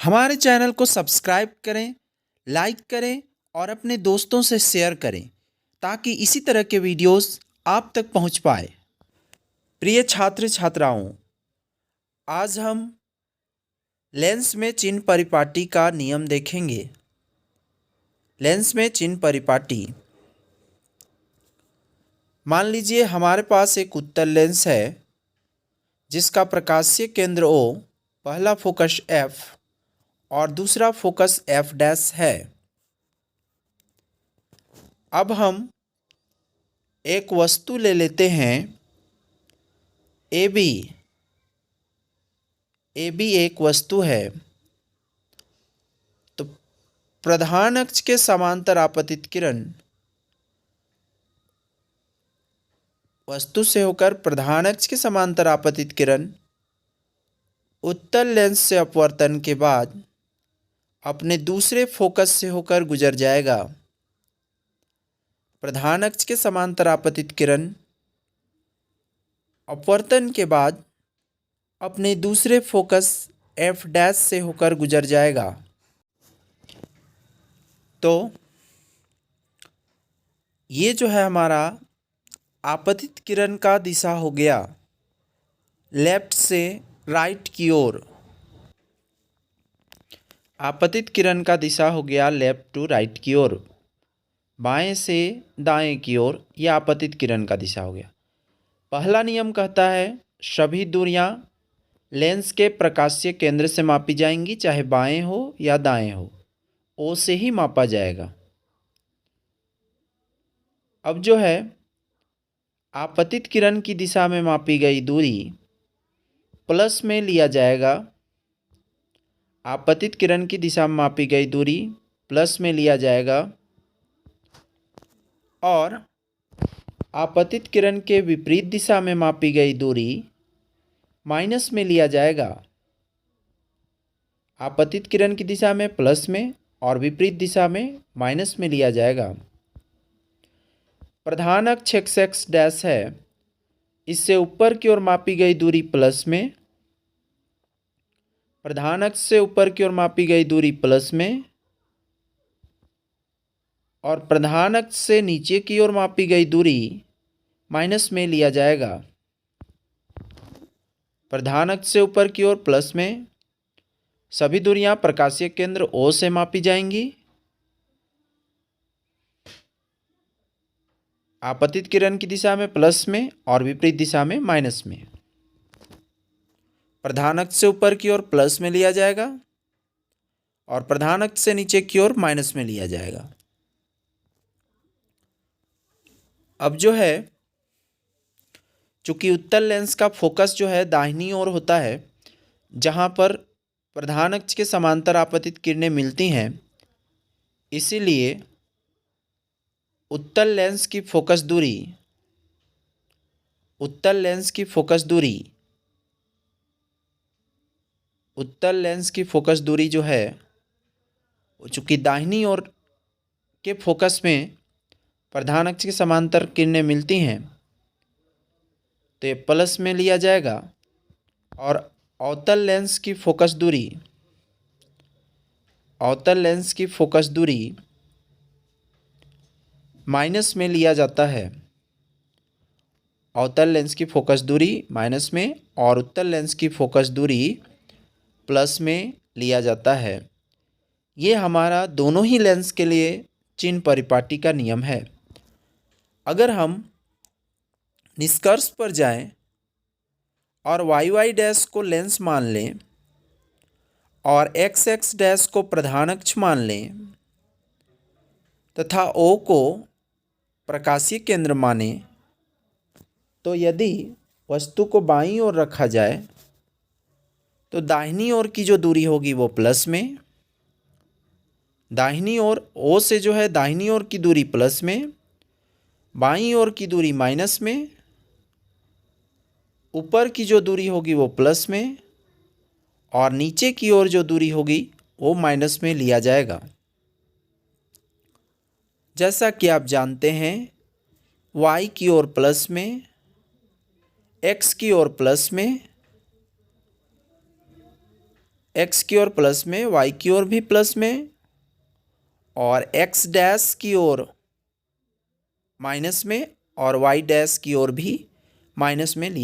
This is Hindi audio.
हमारे चैनल को सब्सक्राइब करें, लाइक करें और अपने दोस्तों से शेयर करें ताकि इसी तरह के वीडियोस आप तक पहुंच पाए। प्रिय छात्र छात्राओं, आज हम लेंस में चिन्ह परिपाटी का नियम देखेंगे। लेंस में चिन्ह परिपाटी, मान लीजिए हमारे पास एक उत्तल लेंस है जिसका प्रकाशीय केंद्र O, पहला फोकस F और दूसरा फोकस F' है। अब हम एक वस्तु ले लेते हैं AB। AB एक वस्तु है, तो प्रधान अक्ष के समांतर आपतित किरण वस्तु से होकर प्रधान अक्ष के समांतर आपतित किरण उत्तल लेंस से अपवर्तन के बाद अपने दूसरे फोकस से होकर गुजर जाएगा। प्रधान अक्ष के समांतर आपतित किरण अपवर्तन के बाद अपने दूसरे फोकस F' से होकर गुजर जाएगा। तो ये जो है हमारा आपतित किरण का दिशा हो गया लेफ्ट से राइट की ओर। आपतित किरण का दिशा हो गया लेफ्ट टू राइट की ओर, बाएं से दाएं की ओर। यह आपतित किरण का दिशा हो गया। पहला नियम कहता है सभी दूरियां लेंस के प्रकाशीय केंद्र से मापी जाएंगी, चाहे बाएं हो या दाएं हो, O से ही मापा जाएगा। अब जो है आपतित किरण की दिशा में मापी गई दूरी प्लस में लिया जाएगा। आपतित किरण की दिशा में मापी गई दूरी प्लस में लिया जाएगा और आपतित किरण के विपरीत दिशा में मापी गई दूरी माइनस में लिया जाएगा। आपतित किरण की दिशा में प्लस में और विपरीत दिशा में माइनस में लिया जाएगा। प्रधान अक्ष x है, इससे ऊपर की ओर मापी गई दूरी प्लस में, प्रधान अक्ष से ऊपर की ओर मापी गई दूरी प्लस में और प्रधान अक्ष से नीचे की ओर मापी गई दूरी माइनस में लिया जाएगा। प्रधान अक्ष से ऊपर की ओर प्लस में, सभी दूरियां प्रकाशीय केंद्र O से मापी जाएंगी। आपतित किरण की दिशा में प्लस में और विपरीत दिशा में माइनस में। प्रधान अक्ष से ऊपर की ओर प्लस में लिया जाएगा और प्रधान अक्ष से नीचे की ओर माइनस में लिया जाएगा। अब जो है चूंकि उत्तल लेंस का फोकस जो है दाहिनी ओर होता है, जहां पर प्रधान अक्ष के समांतर आपतित किरणें मिलती हैं, इसीलिए उत्तल लेंस की फोकस दूरी उत्तल लेंस की फोकस दूरी जो है, चूंकि दाहिनी ओर के फोकस में प्रधान अक्ष के समांतर किरणें मिलती हैं, तो ये प्लस में लिया जाएगा और अवतल लेंस की फोकस दूरी माइनस में लिया जाता है। अवतल लेंस की फोकस दूरी माइनस में और उत्तल लेंस की फोकस दूरी प्लस में लिया जाता है। ये हमारा दोनों ही लेंस के लिए चिन्ह परिपाटी का नियम है। अगर हम निष्कर्ष पर जाएं और YY' को लेंस मान लें और XX' को प्रधान अक्ष मान लें तथा O को प्रकाशीय केंद्र माने, तो यदि वस्तु को बाईं ओर रखा जाए तो दाहिनी ओर की जो दूरी होगी वो प्लस में, दाहिनी ओर O से जो है दाहिनी ओर की दूरी प्लस में, बाईं ओर की दूरी माइनस में, ऊपर की जो दूरी होगी वो प्लस में और नीचे की ओर जो दूरी होगी वो माइनस में लिया जाएगा। जैसा कि आप जानते हैं, Y की ओर प्लस में, X की ओर प्लस में, एक्स की ओर प्लस में, वाई की ओर भी प्लस में और एक्स डैश की ओर माइनस में और वाई डैश की ओर भी माइनस में लिया